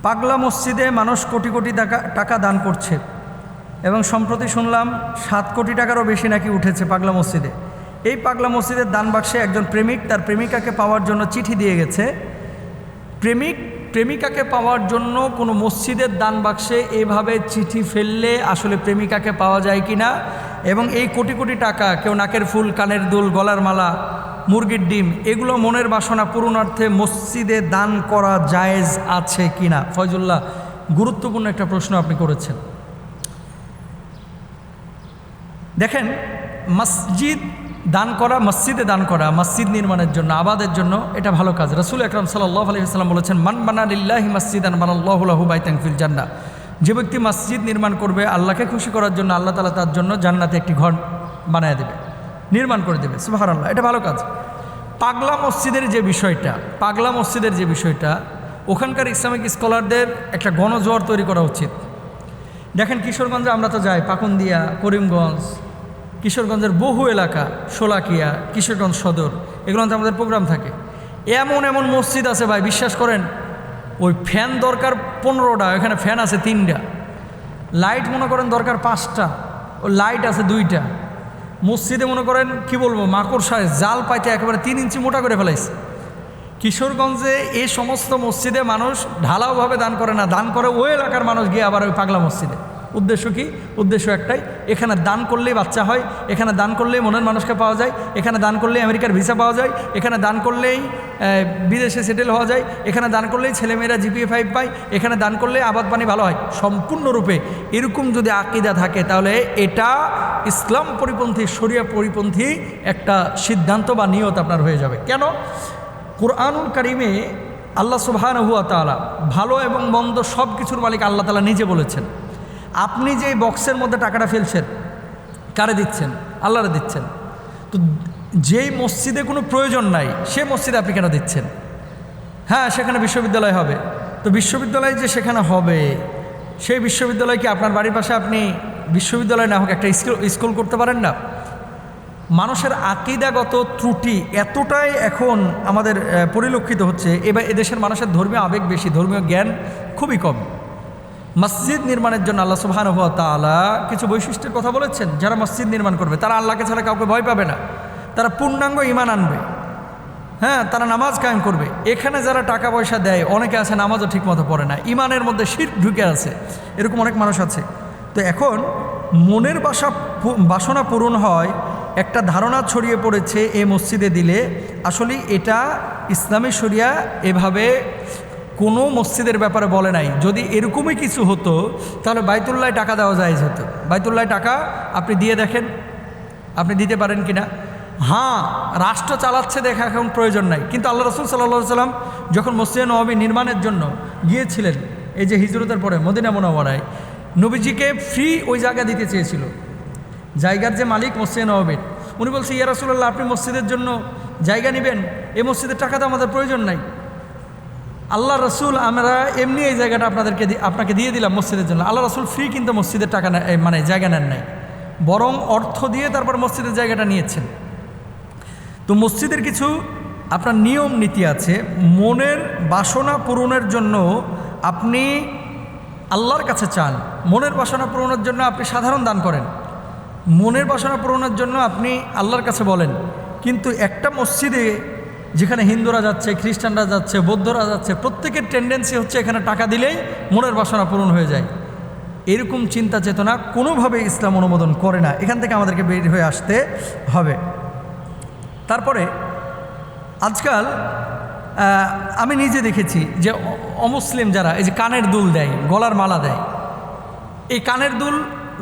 পাগলা মসজিদে মানুষ কোটি কোটি টাকা দান করছে এবং সম্প্রতি শুনলাম 7 কোটি টাকারও বেশি নাকি উঠেছে পাগলা মসজিদে। এই পাগলা মসজিদের দান বাক্সে একজন প্রেমিক তার প্রেমিকাকে পাওয়ার জন্য চিঠি দিয়ে গেছে। প্রেমিকাকে পাওয়ার জন্য কোনো মসজিদের দান বাক্সে এভাবে চিঠি ফেললে আসলে প্রেমিকাকে পাওয়া যায় কি না, এবং এই কোটি কোটি টাকা কেউ নাকের ফুল, কানের দুল, গলার মালা, মুরগির ডিম, এগুলো মনের বাসনা পূরণার্থে মসজিদে দান করা জায়েজ আছে কিনা? ফয়জুল্লাহ, গুরুত্বপূর্ণ একটা প্রশ্ন আপনি করেছেন। দেখেন, মসজিদে দান করা মসজিদ নির্মাণের জন্য, আবাদের জন্য, এটা ভালো কাজ। রাসূল আকরাম সাল্লাল্লাহু আলাইহি ওয়াসাল্লাম বলেছেন, মান বানা লিল্লাহি মসজিদান বানাল্লাহু লাহু বাইতান ফিল জান্নাহ। যে ব্যক্তি মসজিদ নির্মাণ করবে আল্লাহকে খুশি করার জন্য, আল্লাহ তাআলা তার জন্য জান্নাতে একটি ঘর বানায় দেবে, নির্মাণ করে দেবে। সুবহানাল্লাহ, এটা ভালো কাজ। পাগলা মসজিদের যে বিষয়টা ওখানকার ইসলামিক স্কলারদের একটা গণজোয়ার তৈরি করা উচিত। দেখেন, কিশোরগঞ্জে আমরা তো যাই, পাকুন্দিয়া, করিমগঞ্জ, কিশোরগঞ্জের বহু এলাকা, শোলাকিয়া, কিশোরগঞ্জ সদর, এগুলোতে আমাদের প্রোগ্রাম থাকে। এমন এমন মসজিদ আছে ভাই, বিশ্বাস করেন, ওই ফ্যান দরকার 15টা, এখানে ফ্যান আছে 3টা, লাইট মনে করেন দরকার 5টা, ও লাইট আছে 2টা। মসজিদে মনে করেন কি বলবো, মাকড়সায় জাল পাইতে একেবারে 3 ইঞ্চি মোটা করে ফেলাইছে। কিশোরগঞ্জে এই সমস্ত মসজিদে মানুষ ঢালাওভাবে দান করে না, দান করে ওই এলাকার মানুষ গিয়ে আবার ওই পাগলা মসজিদে। উদ্দেশ্য কি? উদ্দেশ্য একটাই, এখানে দান করলেই বাচ্চা হয়, এখানে দান করলেই মনের মানুষকে পাওয়া যায়, এখানে দান করলেই আমেরিকার ভিসা পাওয়া যায়, এখানে দান করলেই বিদেশে সেটেল হওয়া যায়, এখানে দান করলেই ছেলেমেয়েরা GPA 5 পায়, এখানে দান করলেই আবাদ পানি ভালো হয়। সম্পূর্ণরূপে এরকম যদি আকীদা থাকে তাহলে এটা ইসলাম পরিপন্থী, শরিয়া পরিপন্থী একটা সিদ্ধান্ত বা নিয়ত আপনার হয়ে যাবে। কেন? কুরআনুল কারীমে আল্লাহ সুবহানাহু ওয়া তাআলা ভালো এবং মন্দ সব কিছুর মালিক আল্লাহ তাআলা নিজে বলেছেন। আপনি যে বক্সের মধ্যে টাকাটা ফেলছেন, কারে দিচ্ছেন? আল্লাহরে দিচ্ছেন। তো যেই মসজিদে কোনো প্রয়োজন নাই সে মসজিদে আপনি কেন দিচ্ছেন? হ্যাঁ, সেখানে বিশ্ববিদ্যালয় হবে, তো বিশ্ববিদ্যালয় যে সেখানে হবে, সেই বিশ্ববিদ্যালয় কি আপনার বাড়ির পাশে আপনি বিশ্ববিদ্যালয় না হোক একটা স্কুল করতে পারেন না? মানুষের আকীদাগত ত্রুটি এতটাই এখন আমাদের পরিলক্ষিত হচ্ছে, এবার এদেশের মানুষের ধর্মীয় আবেগ বেশি, ধর্মীয় জ্ঞান খুবই কম। মসজিদ নির্মাণের জন্য আল্লাহ সুবহানাহু ওয়া তাআলা কিছু বৈশিষ্ট্যের কথা বলেছেন। যারা মসজিদ নির্মাণ করবে তারা আল্লাহকে ছাড়া কাউকে ভয় পাবে না, তারা পূর্ণাঙ্গ ঈমান আনবে, হ্যাঁ, তারা নামাজ কায়েম করবে। এখানে যারা টাকা পয়সা দেয়, অনেকে আছে নামাজও ঠিকমতো পড়ে না, ঈমানের মধ্যে শিরক ঢুকে আছে, এরকম অনেক মানুষ আছে। তো এখন মনের বাসনা পূরণ হয়, একটা ধারণা ছড়িয়ে পড়েছে এই মসজিদে দিলে। আসলে এটা ইসলামী শরিয়া এভাবে কোনো মসজিদের ব্যাপারে বলে নাই। যদি এরকমই কিছু হতো তাহলে বাইতুল্লাহ টাকা দেওয়া জায়েজ হতো। বাইতুল্লাহ টাকা আপনি দিয়ে দেখেন, আপনি দিতে পারেন কিনা। হ্যাঁ, রাষ্ট্র চালাচ্ছে দেখা এখন প্রয়োজন নাই, কিন্তু আল্লাহ রাসূল সাল্লাল্লাহু আলাইহি সাল্লাম যখন মসজিদে নববী নির্মাণের জন্য গিয়েছিলেন, এই যে হিজরতের পরে মদিনা মুনাওয়ারায়, নবীজিকে ফ্রি ওই জায়গা দিতে চেয়েছিল। জায়গার যে মালিক মসজিদে নববীর, উনি বলছে, ইয়া রাসূলুল্লাহ, আপনি মসজিদের জন্য জায়গা নেবেন, এই মসজিদের টাকা তো আমাদের প্রয়োজন নাই। আল্লাহ রসুল, আমরা এমনি এই জায়গাটা আপনাকে দিয়ে দিলাম মসজিদের জন্য। আল্লাহ রসুল ফ্রি কিন্তু মসজিদের টাকা মানে জায়গা নেন নাই, বরং অর্থ দিয়ে তারপর মসজিদের জায়গাটা নিয়েছেন। তো মসজিদের কিছু আপনার নিয়ম নীতি আছে। মনের বাসনা পূরণের জন্য আপনি আল্লাহর কাছে চান, মনের বাসনা পূরণের জন্য আপনি সাধারণ দান করেন, মনের বাসনা পূরণের জন্য আপনি আল্লাহর কাছে বলেন। কিন্তু একটা মসজিদে যেখানে হিন্দুরা যাচ্ছে, খ্রিস্টানরা যাচ্ছে, বৌদ্ধরা যাচ্ছে, প্রত্যেকের টেন্ডেন্সি হচ্ছে এখানে টাকা দিলেই মনের বাসনা পূরণ হয়ে যায়। এরকম চিন্তা চেতনা কোনোভাবে ইসলাম অনুমোদন করে না। এখান থেকে আমাদেরকে বের হয়ে আসতে হবে। তারপরে আজকাল আমি নিজে দেখেছি যে অমুসলিম যারা এই যে কানের দুল দেয়, গলার মালা দেয়, এই কানের দুল,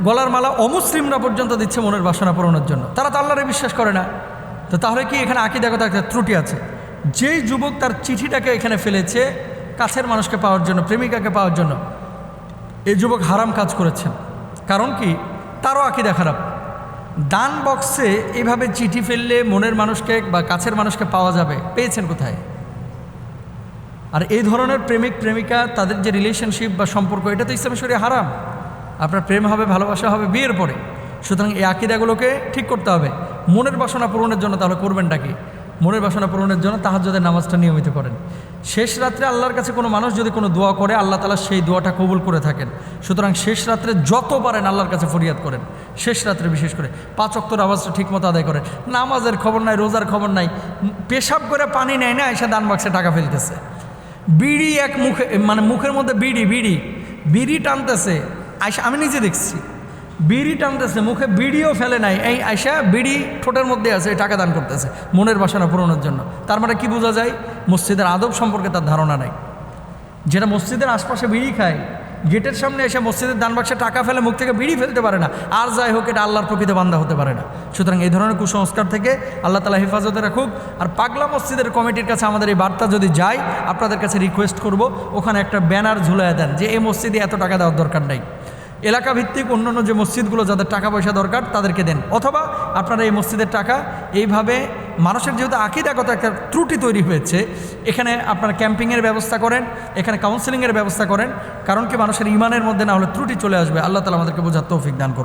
গলার মালা অমুসলিমরা পর্যন্ত দিচ্ছে মনের বাসনা পূরণের জন্য। তারা তো আল্লাহরে বিশ্বাস করে না। তো তাহলে কি এখানে আকীদাগত একটা ত্রুটি আছে? যেই যুবক তার চিঠিটাকে এখানে ফেলেছে কাছের মানুষকে পাওয়ার জন্য, প্রেমিকাকে পাওয়ার জন্য, এই যুবক হারাম কাজ করেছেন। কারণ কি? তারও আকীদা খারাপ। দান বক্সে এইভাবে চিঠি ফেললে মনের মানুষকে বা কাছের মানুষকে পাওয়া যাবে, পেয়েছেন কোথায়? আর এই ধরনের প্রেমিক প্রেমিকা, তাদের যে রিলেশনশিপ বা সম্পর্ক, এটা তো ইসলামের শরিয়ায় হারাম। আপনার প্রেম হবে, ভালোবাসা হবে বিয়ের পরে। সুতরাং এই আকীদাগুলোকে ঠিক করতে হবে। মনের বাসনা পূরণের জন্য তাহলে করবেনটা কি? মনের বাসনা পূরণের জন্য তাহাজ্জুদের নামাজটা নিয়মিত করেন। শেষ রাত্রে আল্লাহর কাছে কোনো মানুষ যদি কোনো দোয়া করে আল্লাহ তাআলা সেই দোয়াটা কবুল করে থাকেন। সুতরাং শেষ রাত্রে যত পারেন আল্লাহর কাছে ফরিয়াদ করেন, শেষ রাত্রে বিশেষ করে 5 ওয়াক্তের নামাজটা ঠিকমতো আদায় করেন। নামাজের খবর নাই, রোজার খবর নাই, পেশাব করে পানি নেয় না, এসে দান বাক্সে টাকা ফেলতেছে। বিড়ি এক মুখে, মানে মুখের মধ্যে বিড়ি টানতেছে, আয়সা আমি নিজে দেখছি, বিড়ি টানতেছে, মুখে বিড়িও ফেলে নাই, এই আয়সা বিড়ি ঠোঁটের মধ্যে আছে, টাকা দান করতেছে মনের বাসনা পূরণের জন্য। তার মানে কি বোঝা যায়? মসজিদের আদব সম্পর্কে তার ধারণা নাই। যেটা মসজিদের আশপাশে বিড়ি খায়, গেটের সামনে এসে মসজিদের দান বাক্সে টাকা ফেলে, মুখ থেকে বিড়ি ফেলতে পারে না, আর যাই হোক এটা আল্লাহর প্রকৃত বান্দা হতে পারে না। সুতরাং এই ধরনের কুসংস্কার থেকে আল্লাহ তাআলা হেফাজতে রাখুক। আর পাগলা মসজিদের কমিটির কাছে আমাদের এই বার্তা যদি যায়, আপনাদের কাছে রিকোয়েস্ট করব, ওখানে একটা ব্যানার ঝুলিয়ে দেন যে এই মসজিদে এত টাকা দেওয়ার দরকার নাই। এলাকা ভিত্তিক অন্যান্য যে মসজিদগুলো যাদের টাকা পয়সা দরকার তাদেরকে দেন, অথবা আপনারা এই মসজিদের টাকা এইভাবে, মানুষের যেহেতু আকীদাগত একটা ত্রুটি তৈরি হয়েছে, এখানে আপনারা ক্যাম্পিংয়ের ব্যবস্থা করেন, এখানে কাউন্সেলিংয়ের ব্যবস্থা করেন। কারণ কি, মানুষের ইমানের মধ্যে না হলে ত্রুটি চলে আসবে। আল্লাহ তাআলা আমাদেরকে বোঝার তৌফিক দান করুন।